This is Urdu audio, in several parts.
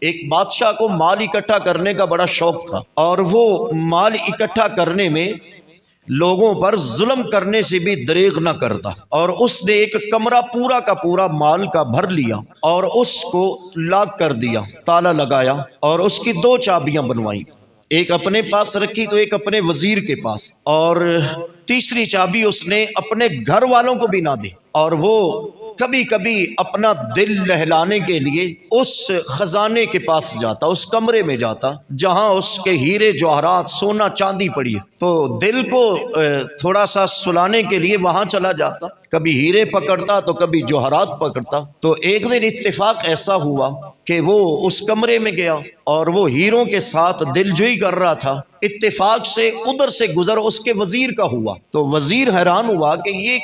ایک بادشاہ کو مال اکٹھا کرنے کا بڑا شوق تھا، اور وہ مال اکٹھا کرنے میں لوگوں پر ظلم کرنے سے بھی دریغ نہ کرتا، اور اس نے ایک کمرہ پورا کا پورا مال کا بھر لیا اور اس کو لاک کر دیا، تالا لگایا، اور اس کی 2 چابیاں بنوائیں، ایک اپنے پاس رکھی تو ایک اپنے وزیر کے پاس، اور تیسری چابی اس نے اپنے گھر والوں کو بھی نہ دی، اور وہ کبھی کبھی اپنا دل لہلانے کے لیے اس خزانے کے پاس جاتا، اس کمرے میں جاتا جہاں اس کے ہیرے جواہرات سونا چاندی پڑی ہے، تو دل کو تھوڑا سا سلانے کے لیے وہاں چلا جاتا، کبھی ہیرے پکڑتا تو کبھی جوہرات پکڑتا۔ تو ایک دن اتفاق ایسا ہوا کہ وہ اس کمرے میں گیا اور وہ ہیروں کے ساتھ دل جوئی کر رہا تھا، اتفاق سے ادھر سے گزر اس کے وزیر کا ہوا، تو وزیر حیران ہوا کہ یہ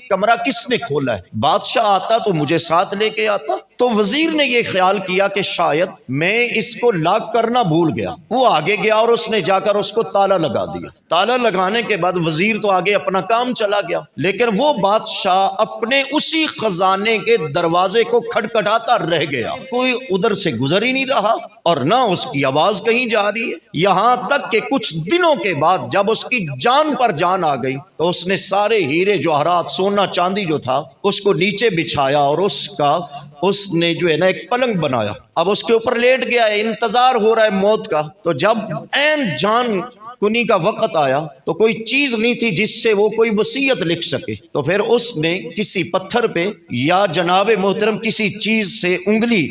کمرہ کس نے کھولا ہے، بادشاہ آتا تو مجھے ساتھ لے کے آتا۔ تو وزیر نے یہ خیال کیا کہ شاید میں اس کو لاک کرنا بھول گیا، وہ آگے گیا اور اس نے جا کر اس کو تالا لگا دیا۔ تالا لگانے کے بعد وزیر تو آگے اپنا کام چلا گیا، لیکن وہ بادشاہ اپنے اسی خزانے کے دروازے کو کھٹکھٹاتا رہ گیا، کوئی ادھر سے گزر ہی نہیں رہا اور نہ اس کی آواز کہیں جا رہی ہے، یہاں تک کہ کچھ دنوں کے بعد جب اس کی جان پر جان آ گئی تو اس نے سارے ہیرے جواہرات سونا چاندی جو تھا اس کو نیچے بچھایا، اور اس نے جو ہے نا ایک پلنگ بنایا، اب اس کے اوپر لیٹ گیا ہے، انتظار ہو رہا ہے موت کا۔ تو جب عین جان کنی کا وقت آیا تو کوئی چیز نہیں تھی جس سے وہ کوئی وصیت لکھ سکے، تو پھر اس نے کسی پتھر پہ یا جناب محترم کسی چیز سے انگلی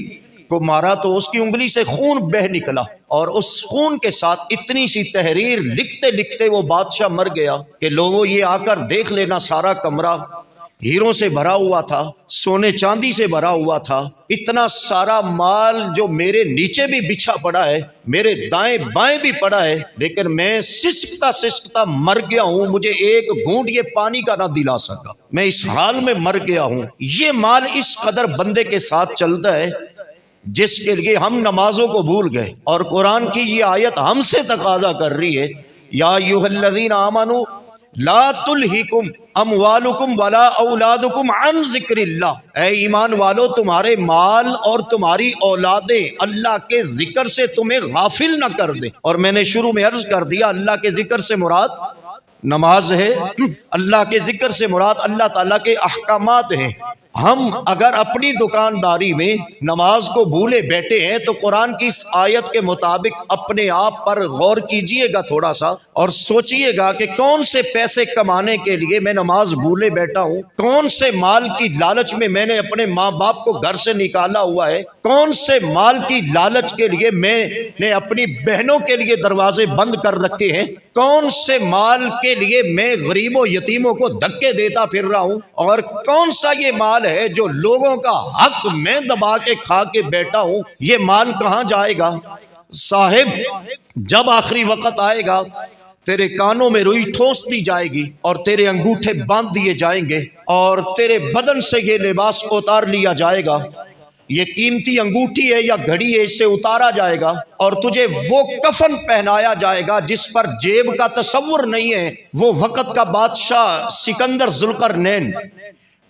کو مارا تو اس کی انگلی سے خون بہ نکلا، اور اس خون کے ساتھ اتنی سی تحریر لکھتے لکھتے وہ بادشاہ مر گیا کہ لوگوں یہ آ کر دیکھ لینا، سارا کمرہ ہیروں سے بھرا ہوا تھا، سونے چاندی سے بھرا ہوا تھا، اتنا سارا مال جو میرے نیچے بھی بچھا پڑا ہے، میرے دائیں بائیں بھی پڑا ہے، لیکن میں سسکتا سسکتا مر گیا ہوں، مجھے ایک گھونٹ یہ پانی کا نہ دلا سکا، میں اس حال میں مر گیا ہوں۔ یہ مال اس قدر بندے کے ساتھ چلتا ہے جس کے لیے ہم نمازوں کو بھول گئے، اور قرآن کی یہ آیت ہم سے تقاضا کر رہی ہے، یا ایھا الذین آمنوا لا تلہکم اموالکم ولا اولادکم عن ذکر اللہ، اے ایمان والو تمہارے مال اور تمہاری اولادیں اللہ کے ذکر سے تمہیں غافل نہ کر دیں۔ اور میں نے شروع میں عرض کر دیا اللہ کے ذکر سے مراد نماز ہے، اللہ کے ذکر سے مراد اللہ تعالیٰ کے احکامات ہیں۔ ہم اگر اپنی دکانداری میں نماز کو بھولے بیٹھے ہیں تو قرآن کی اس آیت کے مطابق اپنے آپ پر غور کیجئے گا تھوڑا سا، اور سوچئے گا کہ کون سے پیسے کمانے کے لیے میں نماز بھولے بیٹھا ہوں، کون سے مال کی لالچ میں میں نے اپنے ماں باپ کو گھر سے نکالا ہوا ہے، کون سے مال کی لالچ کے لیے میں نے اپنی بہنوں کے لیے دروازے بند کر رکھے ہیں، کون سے مال کے لیے میں غریبوں یتیموں کو دھکے دیتا پھر رہا ہوں، اور کون سا یہ مال ہے جو لوگوں کا حق میں دبا کے کھا کے بیٹھا ہوں۔ یہ مال کہاں جائے گا صاحب؟ جب آخری وقت آئے گا تیرے کانوں میں روئی ٹھونس دی جائے گی اور تیرے انگوٹھے باندھ دیے جائیں گے اور تیرے بدن سے یہ لباس اتار لیا جائے گا، یہ قیمتی انگوٹھی ہے یا گھڑی ہے، اسے اتارا جائے گا اور تجھے وہ کفن پہنایا جائے گا جس پر جیب کا تصور نہیں ہے۔ وہ وقت کا بادشاہ سکندر ذوالقرنین،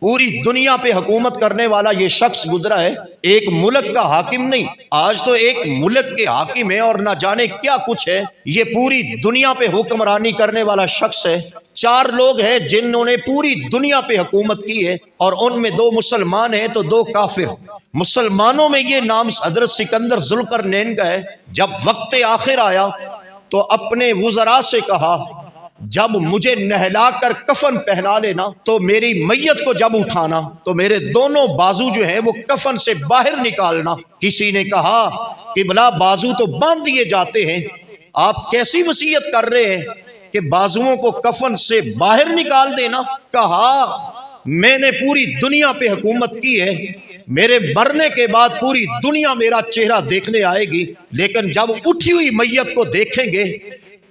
پوری دنیا پہ حکومت کرنے والا یہ شخص گزرا ہے، ایک ملک کا حاکم نہیں، آج تو ایک ملک کے حاکم ہے اور نہ جانے کیا کچھ ہے، یہ پوری دنیا پہ حکمرانی کرنے والا شخص ہے۔ 4 لوگ ہیں جنہوں نے پوری دنیا پہ حکومت کی ہے، اور ان میں 2 مسلمان ہیں تو 2 کافر۔ مسلمانوں میں یہ نام حضرت سکندر ذوالقرنین کا ہے۔ جب وقت آخر آیا تو اپنے وزراء سے کہا جب مجھے نہلا کر کفن پہنا لینا تو میری میت کو جب اٹھانا تو میرے دونوں بازو جو ہیں وہ کفن سے باہر نکالنا۔ کسی نے کہا کہ بلا بازو تو باندھ دیے جاتے ہیں، آپ کیسی وصیت کر رہے ہیں کہ بازوؤں کو کفن سے باہر نکال دینا؟ کہا میں نے پوری دنیا پہ حکومت کی ہے، میرے مرنے کے بعد پوری دنیا میرا چہرہ دیکھنے آئے گی، لیکن جب اٹھی ہوئی میت کو دیکھیں گے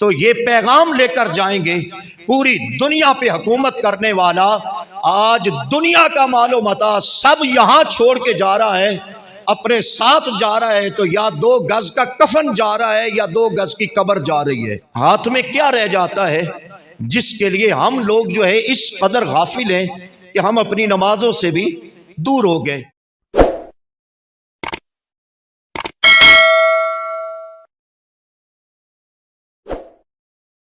تو یہ پیغام لے کر جائیں گے پوری دنیا پہ حکومت کرنے والا آج دنیا کا مال و متاع سب یہاں چھوڑ کے جا رہا ہے، اپنے ساتھ جا رہا ہے، تو یا 2 گز کا کفن جا رہا ہے یا 2 گز کی قبر جا رہی ہے۔ ہاتھ میں کیا رہ جاتا ہے جس کے لیے ہم لوگ جو ہے اس قدر غافل ہیں کہ ہم اپنی نمازوں سے بھی دور ہو گئے۔